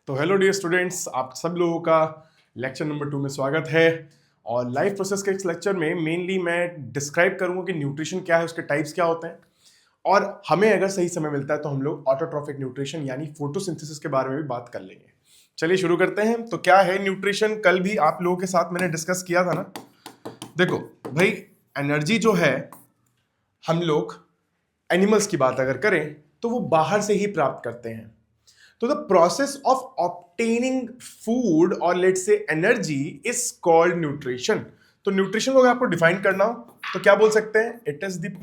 तो hello dear students, आप सब लोगों का लेक्चर नंबर 2 में स्वागत है। और लाइफ प्रोसेस के इस लेक्चर में मेनली मैं डिस्क्राइब करूंगा कि न्यूट्रिशन क्या है, उसके टाइप्स क्या होते हैं, और हमें अगर सही समय मिलता है तो हम लोग ऑटोट्रॉफिक न्यूट्रिशन यानी फोटोसिंथेसिस के बारे में भी बात कर लेंगे। चलिए शुरू करते हैं। तो क्या है न्यूट्रिशन, कल भी आप लोगों के साथ मैंने डिस्कस किया था ना। देखो भाई, एनर्जी जो है हम लोग एनिमल्स की बात अगर करें तो वो बाहर से ही प्राप्त करते हैं। तो the process of obtaining food और लेट्स से एनर्जी इज कॉल्ड न्यूट्रिशन। तो न्यूट्रिशन को अगर आपको डिफाइन करना हो तो क्या बोल सकते हैं? It is the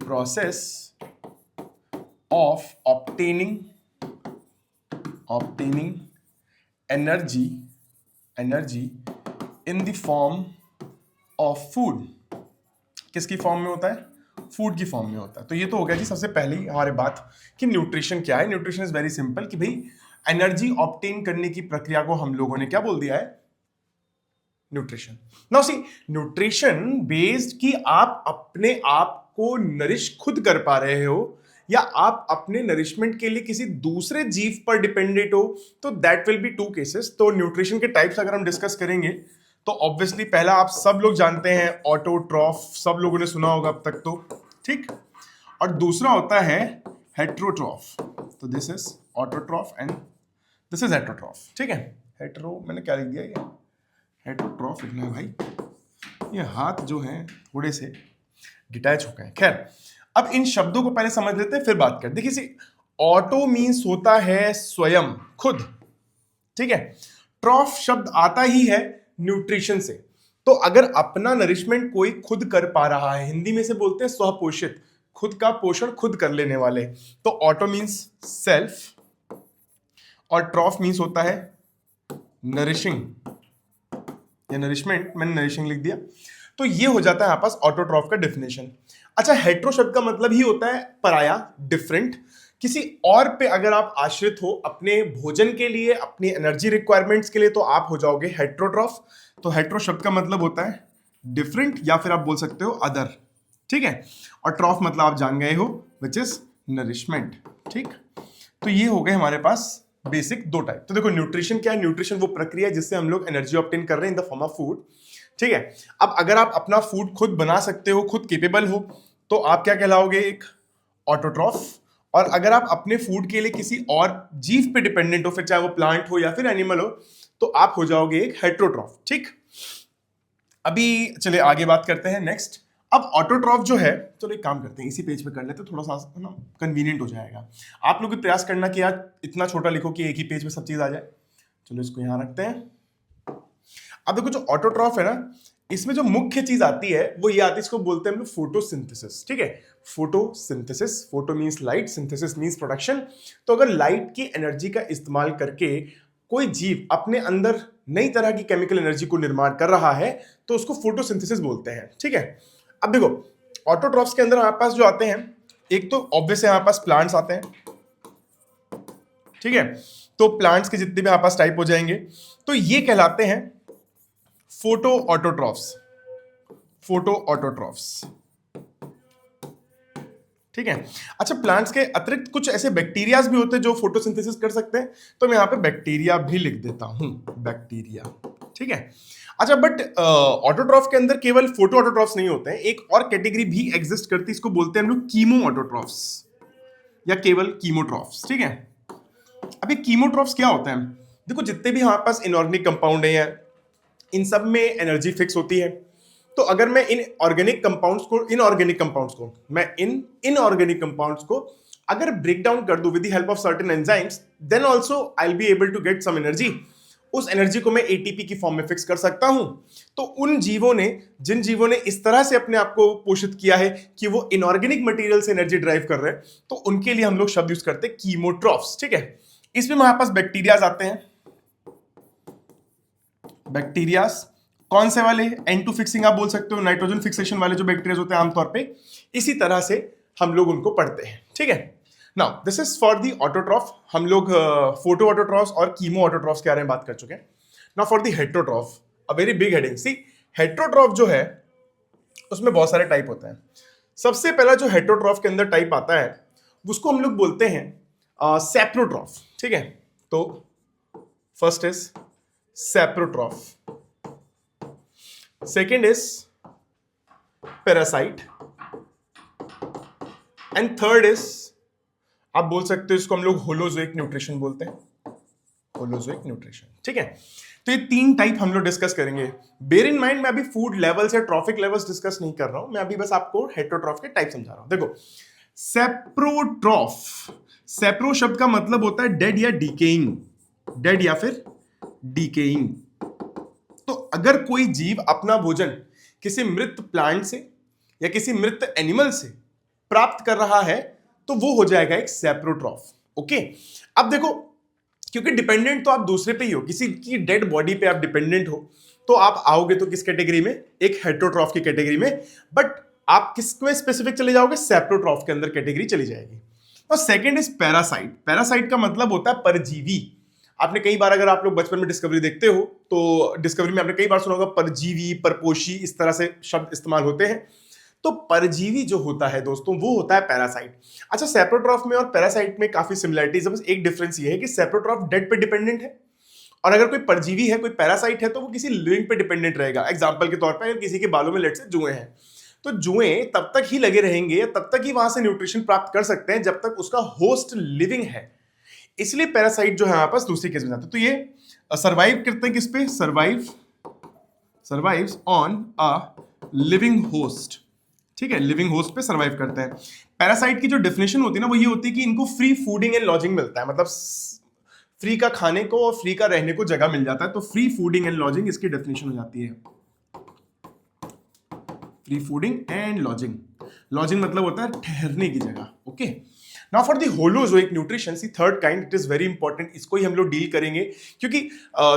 process of obtaining energy in the form of food. किसकी फॉर्म में होता है? फूड की फॉर्म में होता है। तो ये तो हो गया जी सबसे पहले ही हमारे बात कि न्यूट्रिशन क्या है। न्यूट्रिशन इज वेरी सिंपल कि भाई एनर्जी ऑब्टेन करने की प्रक्रिया को हम लोगों ने क्या बोल दिया है? Nutrition. Now see, nutrition based कि आप अपने आप को नरिश खुद कर पा रहे हो या आप अपने नरिशमेंट के लिए किसी दूसरे जीव पर डिपेंडेंट हो, तो that will be two cases. तो न्यूट्रिशन के टाइप्स अगर हम डिस्कस करेंगे तो ऑब्वियसली पहला आप सब लोग जानते हैं ऑटोट्रॉफ, सब लोगों ने सुना होगा अब तक तो, ठीक। और दूसरा होता है हेट्रोट्रॉफ। तो this is autotroph and this is heterotroph, ठीक है। हेट्रो मैंने क्या लिख दिया? ये हेट्रोट्रॉफ लिखना है भाई। ये हाथ जो हैं थोड़े से डिटैच हो गए। खैर, अब इन शब्दों को पहले समझ लेते हैं फिर बात करते। देखिए, ऑटो मीन्स होता है स्वयं, खुद, ठीक है। ट्रॉफ शब्द आता ही है न्यूट्रिशन से। तो अगर अपना नरिशमेंट कोई खुद कर पा रहा है, हिंदी में से बोलते हैं स्वपोषित, खुद का पोषण खुद कर लेने वाले, तो ऑटो मीन्स सेल्फ और ट्रॉफ मीन्स होता है नरिशिंग या नरिशमेंट। मैंने नरिशिंग लिख दिया। तो ये हो जाता है आपके पास ऑटोट्रॉफ का डेफिनेशन। अच्छा, हेट्रो शब्द का मतलब ही होता है पराया, डिफरेंट। किसी और पे अगर आप आश्रित हो अपने भोजन के लिए, अपनी एनर्जी रिक्वायरमेंट्स के लिए, तो आप हो जाओगे हेट्रोट्रॉफ। तो हेट्रो शब्द का मतलब होता है डिफरेंट या फिर आप बोल सकते हो अदर, ठीक है। और ट्रॉफ मतलब आप जान गए हो, विच इज नरिशमेंट, ठीक। तो ये हो गए हमारे पास बेसिक दो टाइप। तो देखो, न्यूट्रिशन क्या है? न्यूट्रिशन वो प्रक्रिया है जिससे हम लोग एनर्जी ऑब्टेन कर रहे हैं in the form of food, ठीक है। अब अगर आप अपना फूड खुद बना सकते हो, खुद केपेबल हो, तो आप क्या कहलाओगे? एक ऑटोट्रॉफ। और अगर आप अपने फूड के लिए किसी और जीव पे डिपेंडेंट हो, फिर चाहे वो प्लांट हो या फिर एनिमल हो, तो आप हो जाओगे एक हेट्रोट्रॉफ, ठीक। अभी चले आगे बात करते हैं नेक्स्ट। अब ऑटोट्रॉफ जो है, चलो एक काम करते हैं, इसी पेज पे कर लेते हैं, थोड़ा सा ना कन्वीनियंट हो जाएगा। आप लोग भी प्रयास करना कि यार इतना छोटा लिखो कि एक ही पेज पे सब चीज आ जाए। चलो इसको यहां रखते हैं। अब देखो, जो ऑटोट्रॉफ है ना, इसमें जो मुख्य चीज आती है वो ये आती है, इसको बोलते हैं हम लोग फोटोसिंथेसिस, ठीक है। Photosynthesis, photo means light, synthesis means production. तो अगर लाइट की एनर्जी का इस्तेमाल करके कोई जीव अपने अंदर नई तरह की केमिकल एनर्जी को निर्माण कर रहा है तो उसको फोटोसिंथेसिस बोलते हैं, ठीक है। अब देखो, ऑटोट्रॉफ्स के अंदर हमारे पास जो आते हैं, एक तो ऑब्वियस है हमारे पास प्लांट्स आते हैं, ठीक है। तो प्लांट्स के जितने भी हमारे पास टाइप हो जाएंगे तो ये कहलाते हैं फोटो ऑटोट्रॉफ्स, ठीक है। अच्छा, प्लांट्स के अतिरिक्त कुछ ऐसे बैक्टीरियाज भी होते हैं जो फोटोसिंथेसिस कर सकते हैं, तो मैं यहां पे बैक्टीरिया भी लिख देता हूं, बैक्टीरिया, ठीक है। अच्छा, बट ऑटोट्रॉफ के अंदर केवल फोटो ऑटोट्रॉफ्स नहीं होते हैं, एक और कैटेगरी भी एग्जिस्ट करती है, इसको बोलते हैं हम लोग कीमो ऑटोट्रॉफ्स या केवल कीमोट्रॉफ्स, ठीक है। अभी कीमोट्रॉफ्स क्या होता है? देखो, जितने भी हमारे पास इनऑर्गेनिक कंपाउंड है, इन सब में एनर्जी फिक्स होती है। तो अगर मैं इन इनऑर्गेनिक कंपाउंड्स को अगर ब्रेक डाउन कर दूं with the help of certain enzymes, then also I will be able to get some energy. उस एनर्जी को मैं एटीपी की फॉर्म में फिक्स कर सकता हूं। तो जिन जीवों ने इस तरह से अपने आप को पोषित किया है कि वो इनऑर्गेनिक मटेरियल से एनर्जी ड्राइव कर रहे हैं, तो उनके लिए हम लोग शब्द यूज करते हैं कीमोट्रॉफ्स, ठीक है। इसमें हमारे पास बैक्टीरियाज आते हैं। बैक्टीरियाज कौन से वाले? N2 फिक्सिंग आप बोल सकते हो, नाइट्रोजन फिक्सेशन वाले जो बैक्टीरिया होते हैं आमतौर पे, इसी तरह से हम लोग उनको पढ़ते हैं, ठीक है। Now this is for the autotroph. हम लोग फोटो ऑटोट्रॉफ्स और कीमो ऑटोट्रॉफ्स के बारे में बात कर चुके हैं। Now for the heterotroph, a very big heading. See, heterotroph जो है उसमें बहुत सारे टाइप होते हैं। सबसे पहला जो हेट्रोट्रॉफ के अंदर टाइप आता है उसको हम लोग बोलते हैं सेप्रोट्रॉफ, ठीक है। तो first is saprotroph, second is parasite, and third is, आप बोल सकते हो इसको हम लोग होलोजोइक न्यूट्रिशन बोलते हैं, होलोजोइक न्यूट्रिशन, ठीक है। तो ये तीन टाइप हम लोग डिस्कस करेंगे। बेयर इन माइंड, मैं अभी फूड लेवल्स या ट्रॉफिक लेवल्स डिस्कस नहीं कर रहा हूं, मैं अभी बस आपको हेटेरोट्रॉफ के टाइप समझा रहा हूं। देखो, सेप्रोट्रॉफ, सेप्रो शब्द का मतलब होता है डेड या डिकेइंग, डेड या फिर डिकेइंग। तो अगर कोई जीव अपना भोजन किसी मृत प्लांट से या किसी मृत एनिमल से प्राप्त कर रहा है तो वो हो जाएगा एक सेप्रोट्रॉफ। ओके, अब देखो, क्योंकि डिपेंडेंट तो आप दूसरे पे ही हो, किसी की डेड बॉडी पे आप डिपेंडेंट हो, तो आप आओगे तो किस कैटेगरी में, एक हेटेरोट्रॉफ की कैटेगरी में, बट आप किसमें स्पेसिफिक चले जाओगे, सेप्रोट्रॉफ के अंदर कैटेगरी चली जाएगी। और सेकंड इज पैरासाइट, पैरासाइट का मतलब होता है परजीवी। आपने कई बार, अगर आप लोग बचपन में डिस्कवरी देखते हो तो डिस्कवरी में आपने कई बार सुना होगा परजीवी, परपोषी, इस तरह से शब्द इस्तेमाल होते हैं। तो परजीवी जो होता है दोस्तों वो होता है पैरासाइट। अच्छा, सेप्रोट्रॉफ में और पैरासाइट में काफी सिमिलरिटीज है, बस एक डिफरेंस ये है कि सेप्रोट्रॉफ डेड पे डिपेंडेंट है, और अगर कोई परजीवी है, कोई पैरासाइट है, तो वो किसी लिविंग पे डिपेंडेंट रहेगा। एग्जांपल के तौर पर अगर किसी के बालों में लेट से जुएं हैं, तो जुएं तब तक ही लगे रहेंगे या तब तक ही वहां से न्यूट्रिशन प्राप्त कर सकते हैं जब तक उसका होस्ट लिविंग है। इसलिए पैरासाइट जो है आपस दूसरी केस में जाते हैं। तो ये सर्वाइव करते हैं किस पे, survives on a living host, ठीक है, लिविंग होस्ट पे सर्वाइव करते हैं। पैरासाइट की जो डेफिनेशन होती है ना वो ये होती है कि इनको फ्री फूडिंग एंड लॉजिंग मिलता है, मतलब फ्री का खाने को और फ्री का रहने को जगह मिल जाता है। तो फ्री फूडिंग एंड लॉजिंग इसकी डेफिनेशन हो जाती है, free fooding and lodging. Lodging मतलब होता है ठहरने की जगह। Okay, now for the holozoic nutrition, see third kind, it is very important, इसको ही हम लोग डील करेंगे क्योंकि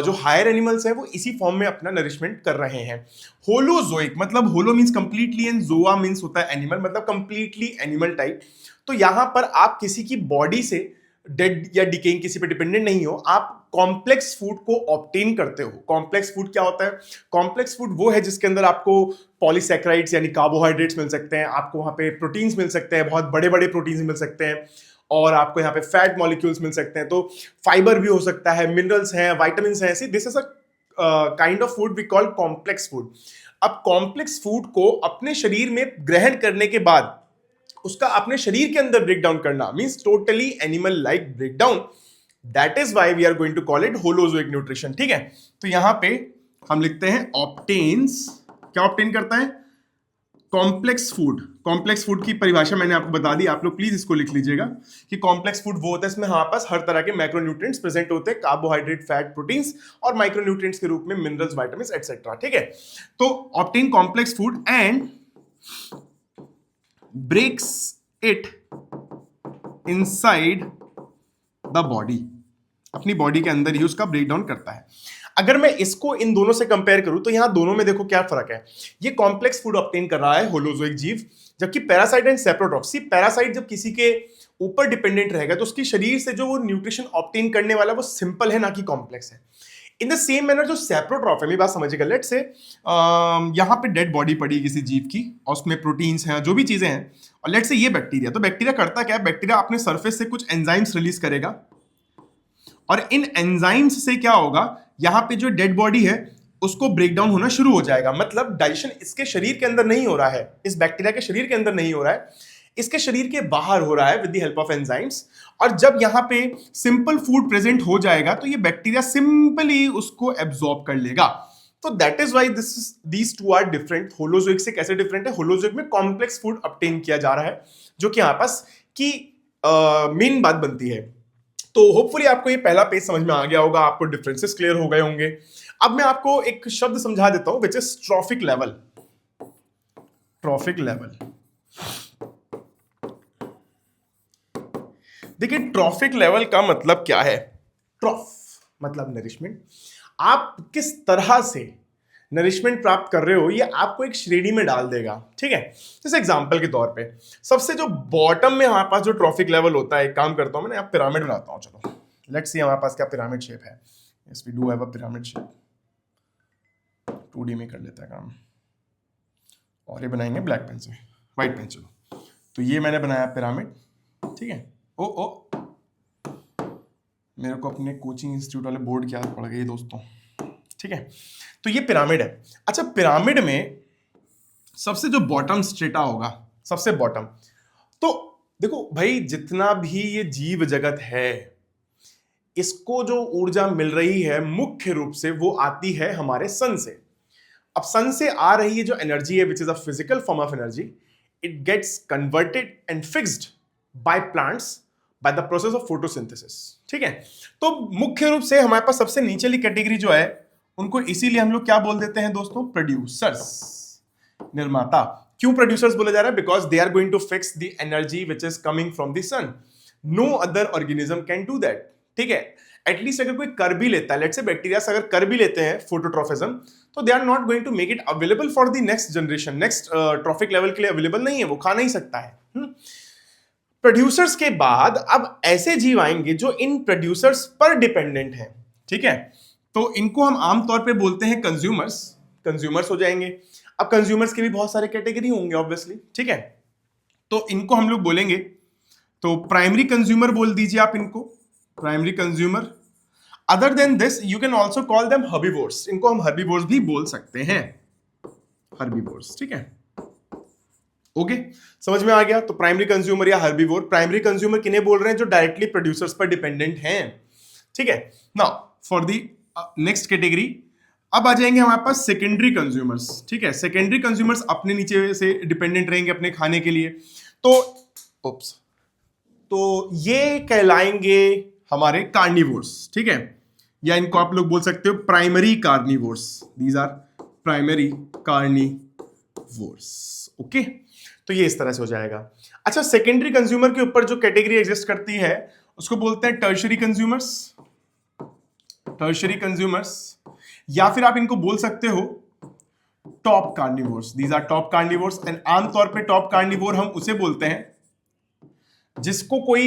जो हायर एनिमल्स हैं वो इसी फॉर्म में अपना नरिशमेंट कर रहे हैं। होलोजोइक मतलब होलो means completely and Zoa means होता है एनिमल, मतलब कंप्लीटली एनिमल टाइप। तो यहां पर आप किसी की बॉडी से डेड या डिकेइंग किसी पे डिपेंडेंट नहीं हो, आप कॉम्प्लेक्स फूड को ऑब्टेन करते हो। कॉम्प्लेक्स फूड क्या होता है, कॉम्प्लेक्स फूड वो है जिसके अंदर आपको पॉलीसैकेराइड्स यानी कार्बोहाइड्रेट्स मिल सकते हैं, आपको वहां पे प्रोटीन्स मिल सकते हैं, बहुत बड़े बड़े प्रोटीन्स मिल सकते हैं, और आपको यहाँ पे फैट मॉलिक्यूल्स मिल सकते हैं, तो फाइबर भी हो सकता है, मिनरल्स हैं, वाइटामिन हैं। ऐसी this is a kind of food we call complex food. अब कॉम्प्लेक्स फूड को अपने शरीर में ग्रहण करने के बाद उसका अपने शरीर के अंदर ब्रेक डाउन करना means totally animal like break down, that is why we are going to call it holozoic nutrition, ठीक है। तो यहां पे हम लिखते हैं ऑब्टेन्स, क्या ऑब्टेन करता है, कॉम्प्लेक्स फूड। कॉम्प्लेक्स फूड की परिभाषा मैंने आपको बता दी, आप लोग प्लीज इसको लिख लीजिएगा कि कॉम्प्लेक्स फूड वो होता है इसमें हमारे पास हर तरह के मैक्रोन्यूट्रिएंट्स प्रेजेंट होते हैं, कार्बोहाइड्रेट, फैट, प्रोटीन्स, और माइक्रोन्यूट्रिएंट्स के रूप में मिनरल्स, विटामिन्स एटसेट्रा, ठीक है। तो obtain complex food and breaks it inside the body, अपनी बॉडी के अंदर ही उसका ब्रेक डाउन करता है। अगर मैं इसको इन दोनों से कंपेयर करूं तो यहां दोनों में देखो क्या फर्क है। ये कॉम्प्लेक्स फूड ऑब्टेन कर रहा है होलोजोइक जीव, जबकि parasite and saprotroph, C parasite जब किसी के ऊपर डिपेंडेंट रहेगा तो उसके शरीर से जो वो न्यूट्रिशन ऑब्टेन करने वाला वो सिंपल है ना कि कॉम्प्लेक्स है। इन द सेम मैनर जो सेप्रोट्रॉफ है, मेरी बात समझिएगा, लेट्स से यहां पे डेड बॉडी पड़ी किसी जीव की और उसमें प्रोटीन्स हैं, जो भी चीजें हैं, और लेट्स से ये बैक्टीरिया, तो बैक्टीरिया करता क्या है, बैक्टीरिया अपने सरफेस से कुछ एंजाइम्स रिलीज करेगा, और इन एंजाइम्स से क्या होगा, यहां पे जो डेड बॉडी है उसको ब्रेक डाउन होना शुरू हो जाएगा। मतलब डाइजेशन इसके शरीर के अंदर नहीं हो रहा है, इस बैक्टीरिया के शरीर के अंदर नहीं हो रहा है, इसके शरीर के बाहर हो रहा है with the help of enzymes. और जब यहां पे सिंपल फूड प्रेजेंट हो जाएगा तो ये बैक्टीरिया सिंपली उसको एब्जॉर्ब कर लेगा। तो that is why these two are different. Holozoic से कैसे डिफरेंट है, होलोजोइक में कॉम्प्लेक्स फूड ऑब्टेन किया जा रहा है, जो कि यहां पास की मेन बात बनती है। तो होपफुली आपको ये पहला पेज समझ में आ गया होगा, आपको डिफरेंसेस क्लियर हो गए होंगे। अब मैं आपको एक शब्द समझा देता हूं which is trophic level. Trophic level, देखिए ट्रॉफिक लेवल का मतलब क्या है। ट्रॉफ मतलब नरिशमेंट, आप किस तरह से नरिशमेंट प्राप्त कर रहे हो ये आपको एक श्रेणी में डाल देगा, ठीक है। जैसे एग्जांपल के तौर पे सबसे जो बॉटम में हमारे पास जो ट्रॉफिक लेवल होता है, एक काम करता हूं मैं, आप पिरामिड बनाता हूं, चलो लेट्स सी हमारे पास क्या पिरामिड शेप है। Yes we do have a pyramid shape, 2D में कर लेता है काम, और ये बनाएंगे ब्लैक पेन से, व्हाइट पेन, चलो। तो ये मैंने बनाया पिरामिड, ठीक है। ओ मेरे को अपने कोचिंग इंस्टीट्यूट वाले बोर्ड की याद पड़ गई दोस्तों। ठीक है, तो ये पिरामिड है। अच्छा, पिरामिड में सबसे जो बॉटम स्ट्रेटा होगा, सबसे बॉटम, तो देखो भाई जितना भी ये जीव जगत है, इसको जो ऊर्जा मिल रही है मुख्य रूप से वो आती है हमारे सन से। अब सन से आ रही है जो एनर्जी है, which is a physical form of energy, it gets converted and fixed by plants by the process of photosynthesis. ठीक है, तो मुख्य रूप से हमारे पास सबसे नीचेली कैटेगरी जो है, उनको इसीलिए हम लोग क्या बोल देते हैं दोस्तों, प्रोड्यूसर्स, निर्माता। क्यों प्रोड्यूसर्स बोला जा रहा है? Because they are going to fix the energy which is coming from the sun. No other organism can do that. ठीक है, एटलीस्ट अगर कोई कर भी लेता है, लेट्स से बैक्टीरिया अगर कर भी लेते हैं फोटोट्रॉफिज्म, तो they are not going to make it available for the next generation, next trophic level के लिए अवेलेबल नहीं है, वो खा नहीं सकता है। प्रोड्यूसर्स के बाद अब ऐसे जीव आएंगे जो इन प्रोड्यूसर्स पर डिपेंडेंट हैं। ठीक है, तो इनको हम आमतौर पे बोलते हैं कंज्यूमर्स। कंज्यूमर्स हो जाएंगे। अब कंज्यूमर्स के भी बहुत सारे कैटेगरी होंगे ऑब्वियसली। ठीक है, तो इनको हम लोग बोलेंगे, तो प्राइमरी कंज्यूमर बोल दीजिए आप इनको, primary consumer. Other than this you can also call them herbivores, इनको हम हर्बीवोर्स भी बोल सकते हैं, हर्बीवोर्स। ठीक है, ओके, समझ में आ गया। तो प्राइमरी कंज्यूमर या हर्बीवोर। प्राइमरी कंज्यूमर किन्हें बोल रहे हैं? जो डायरेक्टली प्रोड्यूसर्स पर डिपेंडेंट हैं। ठीक है, now for the next category अब आ जाएंगे हमारे पास सेकेंडरी कंज्यूमर्स। ठीक है, सेकेंडरी कंज्यूमर्स अपने नीचे से डिपेंडेंट रहेंगे अपने खाने के लिए। तो उप्स, तो ये कहलाएंगे हमारे कार्निवोर्स। ठीक है, या इनको आप लोग बोल सकते हो primary carnivores. These are primary carnivores. Okay, तो ये इस तरह से हो जाएगा। अच्छा, सेकेंडरी कंज्यूमर के ऊपर जो कैटेगरी एग्जिस्ट करती है उसको बोलते हैं टर्शरी कंज्यूमर्स। टर्शरी कंज्यूमर्स, या फिर आप इनको बोल सकते हो top carnivores. These are top carnivores. And आमतौर पे टॉप कार्निवोर हम उसे बोलते हैं जिसको कोई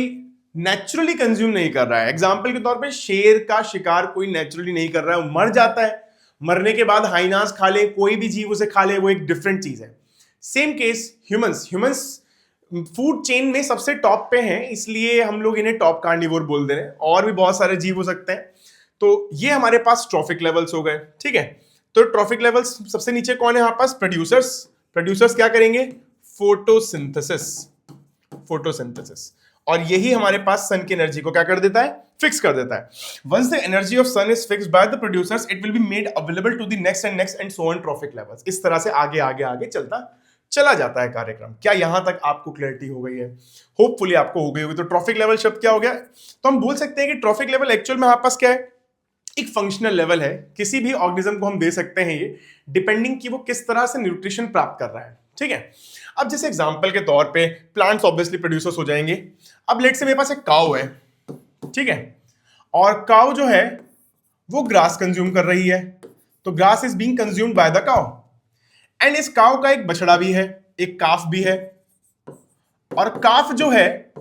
नेचुरली कंज्यूम नहीं कर रहा है। एग्जाम्पल के तौर पे शेर का शिकार कोई नेचुरली नहीं कर रहा है, वो मर जाता है, मरने के बाद हाइनास खा ले, कोई भी जीव उसे खा ले, वो एक डिफरेंट चीज है। Same case humans. Humans food chain में सबसे टॉप पे हैं, इसलिए हम लोग इन्हें टॉप कार्निवोर बोल दे रहे हैं। और भी बहुत सारे जीव हो सकते हैं। तो ये हमारे पास ट्रॉफिक लेवल्स हो गए। ठीक है, तो ट्रॉफिक लेवल्स सबसे नीचे कौन है हमारे पास? प्रोड्यूसर्स। प्रोड्यूसर्स क्या करेंगे? फोटोसिंथेसिस। फोटोसिंथेसिस, और यही हमारे पास सन की एनर्जी को क्या कर देता है? फिक्स कर देता है। Once the energy of sun is fixed by the producers, it will be made available to the next and so on trophic levels. इस तरह से आगे आगे आगे चलता चला जाता है कार्यक्रम। क्या यहां तक आपको क्लैरिटी हो गई है? होपफुली आपको हो गई होगी। तो ट्रॉफिक लेवल शब्द क्या हो गया? तो हम बोल सकते हैं कि ट्रॉफिक लेवल एक्चुअल में हमारे पास क्या है? एक फंक्शनल लेवल है। किसी भी ऑर्गेनिज्म को हम दे सकते हैं ये, डिपेंडिंग कि वो किस तरह से न्यूट्रिशन प्राप्त कर रहा है। ठीक है, अब जैसे एग्जांपल के तौर पे प्लांट्स ऑब्वियसली प्रोड्यूसर्स हो जाएंगे। अब लेट से मेरे पास एक काऊ है। ठीक है, और काऊ जो है वो ग्रास कंज्यूम कर रही है। तो grass is being consumed by the cow. And इस काऊ का एक बछड़ा भी है, एक काफ भी है। और काफ जो है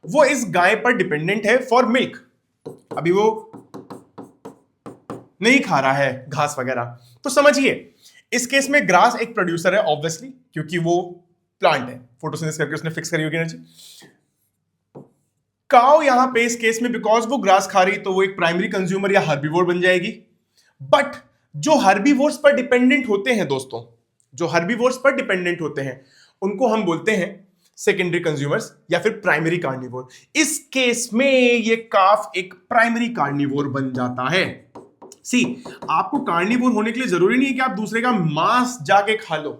वो इस गाय पर डिपेंडेंट है फॉर मिल्क। अभी वो नहीं खा रहा है घास वगैरह। तो समझिए, इस केस में ग्रास एक प्रोड्यूसर है ऑब्वियसली, क्योंकि वो प्लांट है, फोटोसिंथेसिस करके उसने फिक्स करी होगी एनर्जी। काऊ यहां पे इस केस में बिकॉज वो ग्रास खा रही, तो वो एक प्राइमरी कंज्यूमर या हर्बीवोर बन जाएगी। बट जो हर्बीवोर्स पर डिपेंडेंट होते हैं दोस्तों, जो हर्बीवोर्स पर डिपेंडेंट होते हैं, उनको हम बोलते हैं सेकेंडरी कंज्यूमर्स या फिर प्राइमरी कार्निवोर। इस केस में ये काफ एक प्राइमरी कार्निवोर बन जाता है। सी, आपको कार्निवोर होने के लिए जरूरी नहीं है कि आप दूसरे का मांस जाके खा लो।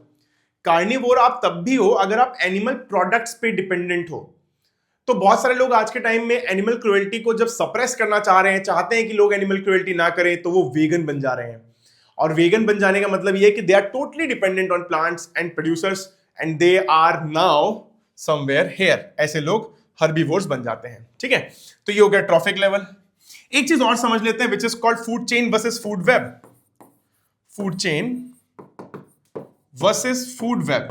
कार्निवोर आप तब भी हो अगर आप एनिमल प्रोडक्ट्स पे डिपेंडेंट हो। तो बहुत सारे लोग आज के टाइम में एनिमल क्रुएल्टी को जब सप्रेस करना चाह रहे हैं, चाहते हैं कि लोग एनिमल क्रुएल्टी ना करें, तो वो वेगन बन जा रहे हैं। और वेगन बन जाने का मतलब ये है कि they are totally dependent on plants and producers and they are now somewhere here. ऐसे लोग हर्बीवोर्स बन जाते हैं। ठीक है, तो ये हो गया ट्रॉफिक लेवल। एक चीज और समझ लेते हैं, which is called food chain versus food web. Food chain versus food web.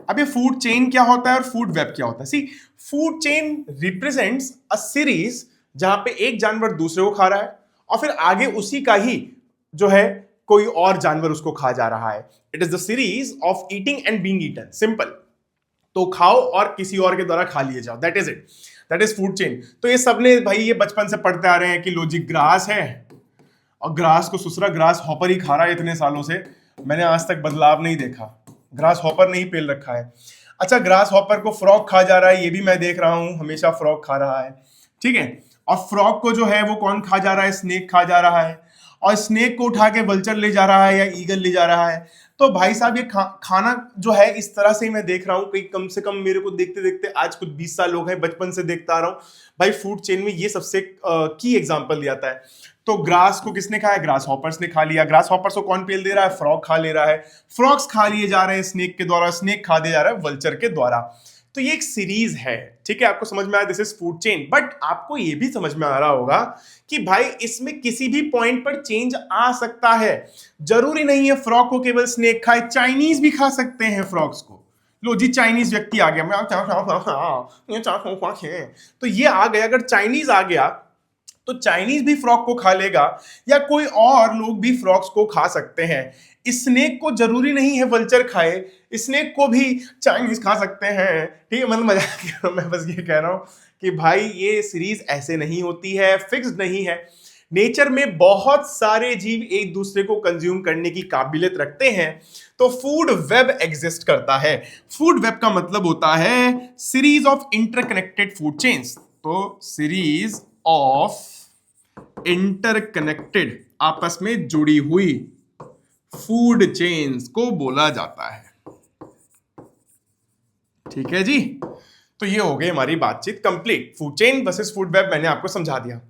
अब ये फूड चेन क्या होता है और फूड वेब क्या होता है? See, food chain represents a series जहां पे एक जानवर दूसरे को खा रहा है और फिर आगे उसी का ही जो है कोई और जानवर उसको खा जा रहा है। It is the series of eating and being eaten. Simple. तो खाओ और किसी और के द्वारा खा लिए जाओ, that is it. That is food chain. तो ये सबने भाई ये बचपन से पढ़ते आ रहे हैं कि लो जी ग्रास है, और ग्रास को दूसरा ग्रास हॉपर ही खा रहा है इतने सालों से, मैंने आज तक बदलाव नहीं देखा, ग्रास हॉपर ने ही पेल रखा है। अच्छा, ग्रास हॉपर को फ्रॉग खा जा रहा है, ये भी मैं देख रहा हूं, हमेशा फ्रॉग खा रहा है, ठीक है। और फ्रॉग को जो है वो कौन खा जा रहा है, स्नेक खा जा रहा है, और स्नेक को उठा के वल्चर ले जा रहा है या ईगल ले जा रहा है। तो भाई साहब ये खाना जो है इस तरह से ही मैं देख रहा हूं कि कम से कम मेरे को देखते देखते आज कुछ 20 साल हो गए, बचपन से देखता आ रहा हूं भाई। फूड चेन में ये सबसे की एग्जांपल दिया जाता है। तो ग्रास को किसने खाया, ग्रास हॉपर्स ने खा लिया। ग्रास हॉपर्स को कौन पेल दे रहा है, फ्रॉग खा ले रहा है। फ्रॉग्स खा लिए जा रहे हैं स्नेक के द्वारा, स्नेक खा दिया जा रहा है वल्चर के द्वारा। तो ये एक सीरीज है, ठीक है, आपको समझ में आया, this is food chain. But आपको ये भी समझ में आ रहा होगा कि भाई इसमें किसी भी पॉइंट पर चेंज आ सकता है। जरूरी नहीं है फ्रॉग को केवल स्नेक खाए, चाइनीज भी खा सकते हैं फ्रॉग्स को। लो जी चाइनीज व्यक्ति आ गया, तो ये आ गया, अगर चाइनीज आ गया तो चाइनीज भी फ्रॉग को खा लेगा, या कोई और लोग भी फ्रॉग्स को खा सकते हैं। स्नेक को जरूरी नहीं है वल्चर खाए, स्नेक को भी चाइनीज खा सकते हैं, ठीक है। मतलब मजाक कर रहा हूं, मैं बस ये कह रहा हूं कि भाई ये सीरीज ऐसे नहीं होती है, फिक्स्ड नहीं है। नेचर में बहुत सारे जीव एक दूसरे को कंज्यूम करने की काबिलियत रखते हैं, तो फूड वेब एग्जिस्ट करता है। फूड वेब का मतलब होता है series of interconnected food chains. तो सीरीज ऑफ इंटरकनेक्टेड, आपस में जुड़ी हुई फूड चेन्स को बोला जाता है, ठीक है जी। तो ये हो गई हमारी बातचीत complete, food chain versus food web मैंने आपको समझा दिया।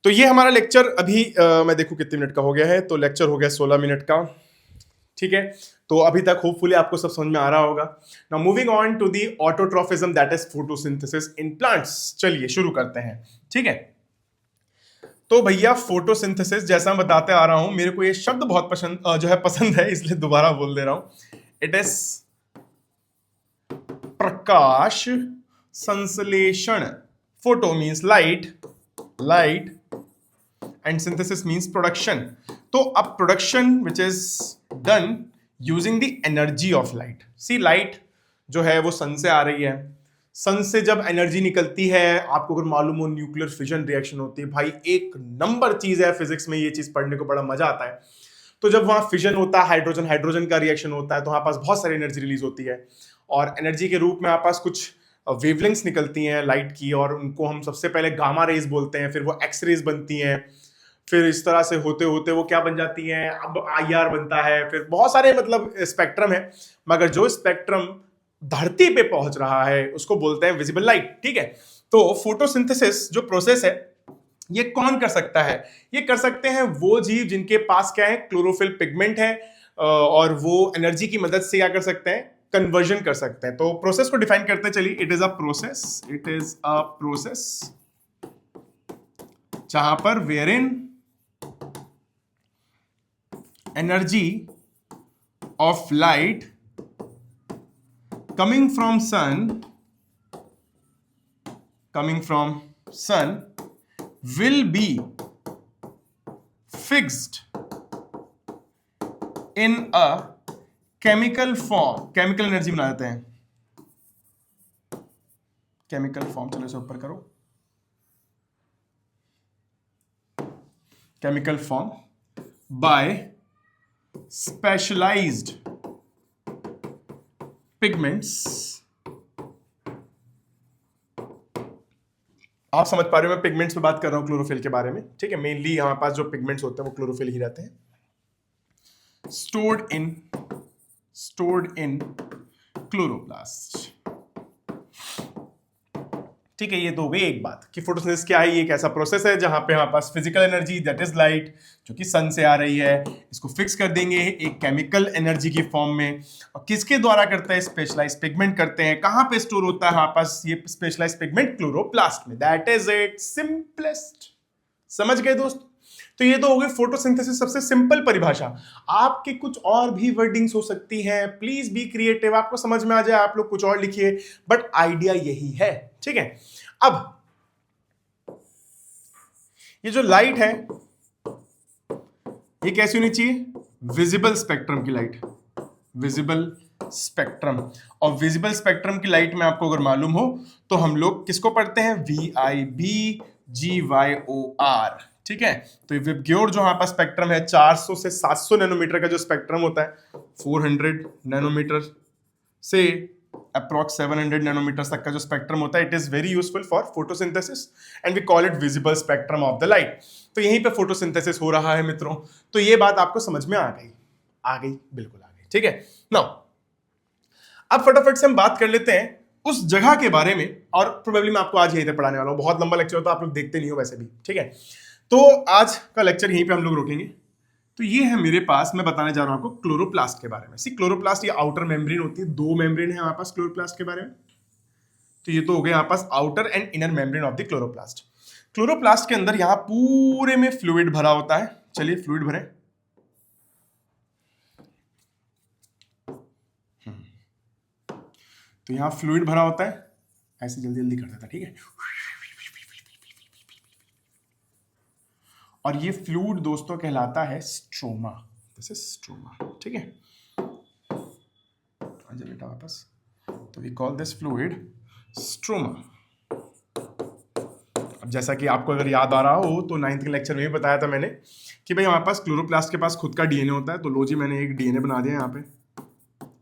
तो ये हमारा लेक्चर अभी मैं देखूं कितने मिनट का हो गया है, तो लेक्चर हो गया 16 मिनट का, ठीक है। तो अभी तक होपफुली आपको सब समझ में आ रहा होगा। Now moving on to the autotrophism that is photosynthesis in plants. चलिए शुरू करते हैं, ठीक है। तो भैया फोटोसिंथेसिस जैसा मैं बताते आ रहा हूं, मेरे को ये शब्द बहुत पसंद है, इसलिए दोबारा बोल दे रहा हूं। इट इज प्रकाश संश्लेषण। Photo means light and synthesis means production. तो अब production which is done using the energy of light. See light जो है वो सन से आ रही है, सन से जब एनर्जी निकलती है, आपको अगर मालूम हो न्यूक्लियर फिजन रिएक्शन होती है, भाई एक नंबर चीज है, फिजिक्स में ये चीज पढ़ने को बड़ा मजा आता है। तो जब वहां फिजन होता है, हाइड्रोजन हाइड्रोजन का रिएक्शन होता है, तो हमारे पास बहुत सारी एनर्जी रिलीज होती है, और एनर्जी के रूप में हमारे पास कुछ वेवलेंथ्स निकलती हैं लाइट की, और उनको हम सबसे पहले गामा रेज बोलते हैं, फिर वो एक्स रेज बनती हैं, फिर इस तरह से होते होते वो क्या बन जाती हैं, अब आईआर बनता है, फिर बहुत सारे मतलब स्पेक्ट्रम है। मगर जो स्पेक्ट्रम धरती पे पहुंच रहा है उसको बोलते हैं विजिबल लाइट, ठीक है। तो फोटोसिंथेसिस जो प्रोसेस है ये कौन कर सकता है, ये कर सकते हैं वो जीव जिनके पास क्या है, क्लोरोफिल पिगमेंट है, और वो एनर्जी की मदद से क्या कर सकते हैं, कन्वर्जन कर सकते हैं। तो प्रोसेस को डिफाइन करते हैं, चलिए। इट इज अ प्रोसेस जहां पर wherein energy of light coming from sun will be fixed in a chemical form। Chemical energy बना देते हैं, केमिकल फॉर्म, चलो इसे ऊपर करो, chemical form by specialised pigments. आप समझ पा रहे हो मैं पिगमेंट्स में बात कर रहा हूं क्लोरोफिल के बारे में, ठीक है। मेनली हमारे पास जो पिगमेंट्स होते हैं वो क्लोरोफिल ही रहते हैं। स्टोर्ड इन क्लोरोप्लास्ट, ठीक है। ये तो हो गई एक बात कि फोटोसिंथेसिस क्या है, ये एक ऐसा प्रोसेस है जहां पे हमारे पास physical energy that is light जो कि सन से आ रही है, इसको फिक्स कर देंगे एक केमिकल एनर्जी की फॉर्म में, और किसके द्वारा करता है, स्पेशलाइज्ड पिगमेंट करते हैं। कहां पे स्टोर होता है हमारे पास ये स्पेशलाइज्ड पिगमेंट, क्लोरोप्लास्ट में। That is it, simplest. समझ गए दोस्त। तो ये तो हो गई फोटोसिंथेसिस सबसे सिंपल परिभाषा। आपके कुछ और भी वर्डिंग्स हो सकती हैं, प्लीज बी क्रिएटिव, आपको समझ में आ जाए आप लोग कुछ और लिखिए, बट आइडिया यही है, ठीक है। अब ये जो लाइट है ये कैसी होनी चाहिए, विजिबल स्पेक्ट्रम की लाइट, विजिबल स्पेक्ट्रम। और विजिबल स्पेक्ट्रम की लाइट में आपको अगर मालूम हो तो हम लोग किसको पढ़ते हैं, VIB GYOR, ठीक है। तो विबग्योर जो हमारे पास स्पेक्ट्रम है 400 से 700 नैनोमीटर का जो स्पेक्ट्रम होता है, 400 नैनोमीटर से अप्रॉक्स 700 नैनोमीटर तक का जो स्पेक्ट्रम होता है, it is very useful for photosynthesis and we call it visible spectrum of the light. तो यहीं पे फोटोसिंथेसिस हो रहा है मित्रों। तो ये बात आपको समझ में आ गई, बिल्कुल आ गई, ठीक है। नाउ अब फटाफट से हम बात कर लेते हैं उस जगह के बारे में, और प्रोबेबली मैं आपको आज यहीं पे पढ़ाने वाला हूं। बहुत लंबा लेक्चर होता है, आप लोग देखते नहीं हो वैसे भी, ठीक है। तो आज का लेक्चर यहीं पे हम लोग रोकेंगे। तो ये है मेरे पास, मैं बताने जा रहा हूं आपको क्लोरोप्लास्ट के बारे में। सी क्लोरोप्लास्ट ये आउटर मेम्ब्रेन होती है, 2 मेम्ब्रेन है हमारे पास क्लोरोप्लास्ट के बारे में। तो ये तो हो गया हमारे पास outer and inner membrane of the chloroplast. Chloroplast के अंदर यहां पूरे में फ्लूइड भरा होता है। चलिए फ्लूइड भरे। तो यहां फ्लूइड भरा होता है, ऐसे जल्दी जल्दी कर देता, ठीक है। और ये फ्लूइड दोस्तों कहलाता है स्ट्रोमा। दिस इज स्ट्रोमा, ठीक है। आजा बेटा वापस। तो we call this fluid stroma. अब जैसा कि आपको अगर याद आ रहा हो तो 9th के लेक्चर में भी बताया था मैंने कि भाई हमारे पास क्लोरोप्लास्ट के पास खुद का डीएनए होता है। तो लो जी मैंने एक डीएनए बना दिया यहाँ पे,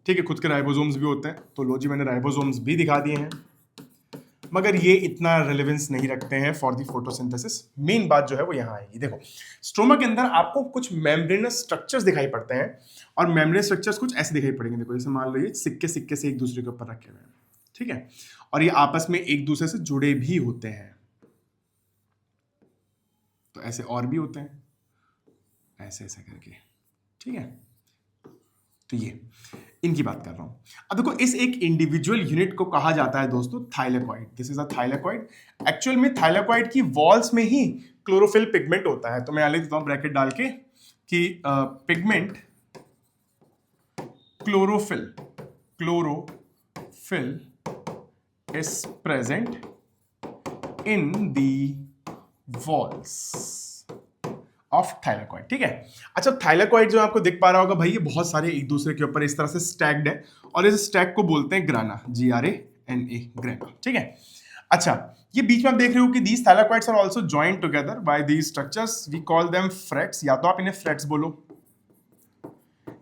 ठीक है। खुद के राइबोसोम्स भी होते हैं, तो लो जी मैंने राइबोसोम्स भी दिखा दिए हैं, मगर ये इतना रेलेवेंस नहीं रखते हैं फॉर दी फोटोसिंथेसिस। मेन बात जो है वो यहाँ आएगी। देखो स्ट्रोमा के अंदर आपको कुछ मेम्ब्रेनस स्ट्रक्चर्स दिखाई पड़ते हैं, और मेम्ब्रेनस स्ट्रक्चर्स कुछ ऐसे दिखाई पड़ेंगे। देखो जैसे मान लो ये सिक्के सिक्के से एक दूसरे के ऊपर रखे हुए हैं, ठीक है। और ये आपस में एक दूसरे से जुड़े भी होते हैं। तो ऐसे और भी होते हैं, ऐसे ऐसे करके, ठीक है। तो ये इनकी बात कर रहा हूं। अब देखो इस एक इंडिविजुअल यूनिट को कहा जाता है दोस्तों thylakoid. This is a thylakoid. Actual में थाइलेकॉइड की वॉल्स में ही क्लोरोफिल पिगमेंट होता है। तो मैं लिख देता हूं ब्रैकेट डाल के कि pigment chlorophyll is present in the walls of thylakoid, ठीक है। अच्छा थाइलेकॉइड जो आपको दिख पा रहा होगा भाई, ये बहुत सारे एक दूसरे के ऊपर इस तरह से स्टैक्ड है, और इस स्टैक को बोलते हैं ग्राना, GRANA, ग्राना, ठीक है। अच्छा ये बीच में आप देख रहे हो कि these thylakoids are also joined together by these structures, we call them frets. या तो आप इन्हें फ्रेट्स बोलो,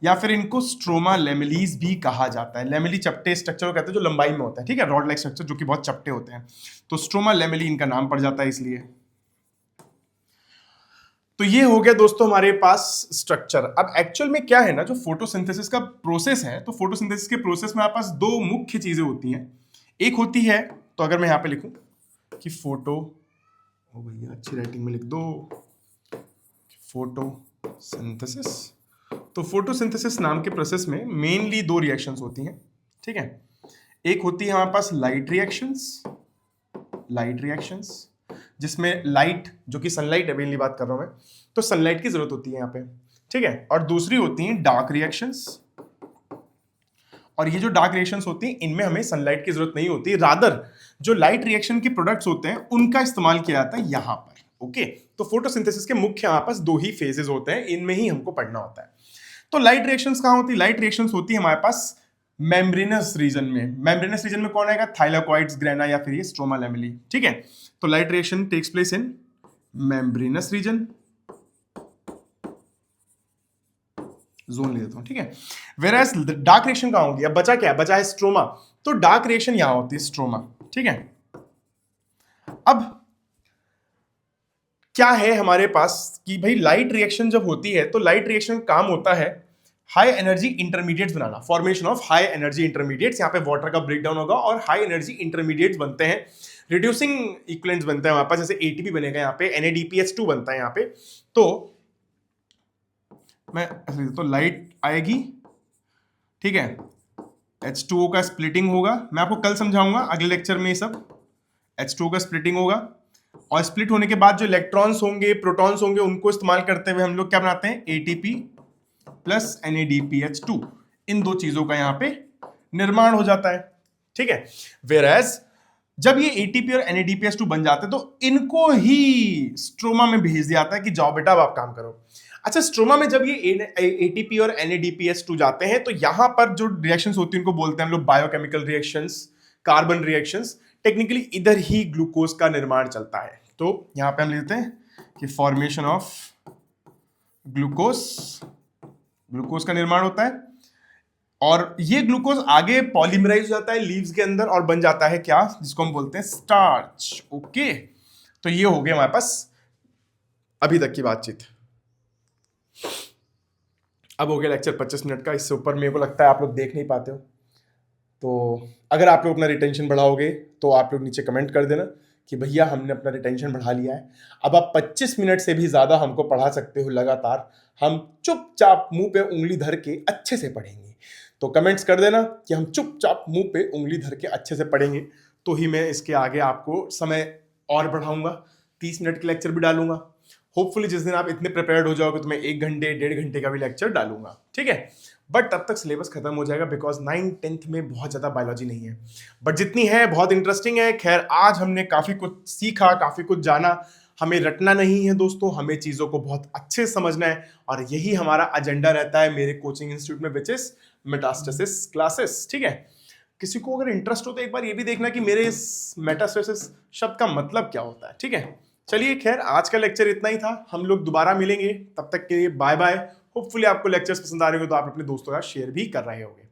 या फिर इनको स्ट्रोमा लेमिलीज भी कहा जाता है। लेमिली चपटे स्ट्रक्चर को कहते हैं जो लंबाई में होता है, ठीक है, रॉड लाइक स्ट्रक्चर जो कि बहुत चपटे होते हैं। तो स्ट्रोमा लेमिली इनका नाम पड़ जाता है इसलिए। तो ये हो गया दोस्तों हमारे पास स्ट्रक्चर। अब एक्चुअल में क्या है ना, जो फोटोसिंथेसिस का प्रोसेस है, तो फोटोसिंथेसिस के प्रोसेस में हमारे पास 2 मुख्य चीजें होती हैं। एक होती है, तो अगर मैं यहां पे लिखूं कि ओ भैया अच्छी राइटिंग में लिख दो, फोटोसिंथेसिस। तो फोटोसिंथेसिस नाम के प्रोसेस में मेनली 2 रिएक्शंस होती हैं, ठीक है। एक होती है हमारे पास लाइट रिएक्शंस, जिसमें लाइट जो कि सनलाइट है, मेनली बात कर रहा हूं मैं, तो सनलाइट की जरूरत होती है यहाँ पे, ठीक है। और दूसरी होती है डार्क रिएक्शंस। और ये जो डार्क रिएक्शंस होती हैं इनमें हमें सनलाइट की जरूरत नहीं होती, रादर जो लाइट रिएक्शन के प्रोडक्ट्स होते हैं उनका इस्तेमाल किया जाता है यहां पर, ओके। तो फोटोसिंथेसिस के मुख्य यहाँ पास 2 ही फेजेस होते हैं, इनमें ही हमको पढ़ना होता है। तो लाइट रिएक्शंस कहां होती है? लाइट रिएक्शंस होती है हमारे पास मेम्ब्रेनस रीजन में। मेम्ब्रेनस रीजन में कौन आएगा? थाइलेकॉइड्स, ग्रेना या फिर ये स्ट्रोमा लेमिली, ठीक है। तो light reaction takes place in membranous region, zone ले देता हूं, ठीक है। वेयरएज डार्क रिएक्शन कहां होगी? अब बचा क्या? बचा है स्ट्रोमा। तो डार्क रिएक्शन यहां होती है, स्ट्रोमा, ठीक है। अब क्या है हमारे पास कि भाई लाइट रिएक्शन जब होती है तो लाइट रिएक्शन काम होता है high energy intermediates banana, formation of high energy intermediates. यहां पे वाटर का ब्रेकडाउन होगा और हाई एनर्जी इंटरमीडिएट्स बनते हैं, रिड्यूसिंग इक्विवेलेंट्स बनते हैं वहां पर, जैसे एटीपी बनेगा यहाँ पे, NADPH2 बनता है यहाँ पे। तो मैं तो लाइट आएगी, ठीक है, H2O का स्प्लिटिंग होगा, मैं आपको कल समझाऊंगा अगले लेक्चर में ये सब। H2O का स्प्लिटिंग होगा, और स्प्लिट होने के बाद जो इलेक्ट्रॉन्स होंगे, प्रोटॉन्स होंगे, उनको इस्तेमाल करते हुए हम लोग क्या बनाते हैं? ATP plus NADPH2। इन 2 चीजों का यहां पे निर्माण हो जाता है, ठीक है। वेयरएज जब ये एटीपी और NADPS2 बन जाते हैं तो इनको ही स्ट्रोमा में भेज दिया जाता है कि जाओ बेटा अब आप काम करो। अच्छा, स्ट्रोमा में जब ये एटीपी और NADPS2 जाते हैं तो यहां पर जो रिएक्शंस होती हैं उनको बोलते हैं हम लोग biochemical reactions, carbon reactions. Technically इधर ही ग्लूकोज का निर्माण चलता है। तो यहां पे हम लेते हैं कि फॉर्मेशन ऑफ ग्लूकोज, ग्लूकोज का निर्माण होता है और ये ग्लूकोज आगे पॉलीमराइज हो जाता है लीव्स के अंदर और बन जाता है क्या, जिसको हम बोलते हैं स्टार्च। ओके, तो ये हो गया हमारे पास अभी तक की बातचीत। अब हो गया लेक्चर 25 मिनट का, इससे ऊपर मेरे को लगता है आप लोग देख नहीं पाते हो। तो अगर आप लोग अपना रिटेंशन बढ़ाओगे तो आप लोग नीचे कमेंट कर देना कि भैया हमने अपना रिटेंशन बढ़ा लिया है। अब आप 25 मिनट से भी ज़्यादा हमको पढ़ा सकते हो लगातार, हम चुपचाप मुंह पे उंगली धर के अच्छे से पढ़ेंगे। तो कमेंट्स कर देना कि हम चुपचाप मुंह पे उंगली धर के अच्छे से पढ़ेंगे, तो ही मैं इसके आगे आपको समय और बढ़ाऊंगा, 30 मिनट के लेक्चर भी डालूंगा। होपफुली जिस दिन आप इतने प्रिपेयर्ड हो जाओगे तो मैं 1 घंटे 1.5 घंटे का भी लेक्चर डालूंगा, ठीक है। बट तब तक सिलेबस खत्म हो जाएगा बिकॉज 9th 10th में बहुत ज़्यादा बायोलॉजी नहीं है, बट जितनी है बहुत इंटरेस्टिंग है। खैर आज हमने काफ़ी कुछ सीखा, काफ़ी कुछ जाना। हमें रटना नहीं है दोस्तों, हमें चीज़ों को बहुत अच्छे से समझना है और यही हमारा एजेंडा रहता है मेरे कोचिंग इंस्टीट्यूट में, विच इज मेटास्टेसिस क्लासेस, ठीक है। किसी को अगर इंटरेस्ट हो तो एक बार ये भी देखना कि मेरे इस मेटास्टेसिस शब्द का मतलब क्या होता है, ठीक है। चलिए खैर आज का लेक्चर इतना ही था, हम लोग दोबारा मिलेंगे, तब तक के लिए बाय बाय। होपफुली आपको लेक्चर्स पसंद आ रहे हो तो आप अपने दोस्तों का शेयर भी कर रहे होंगे।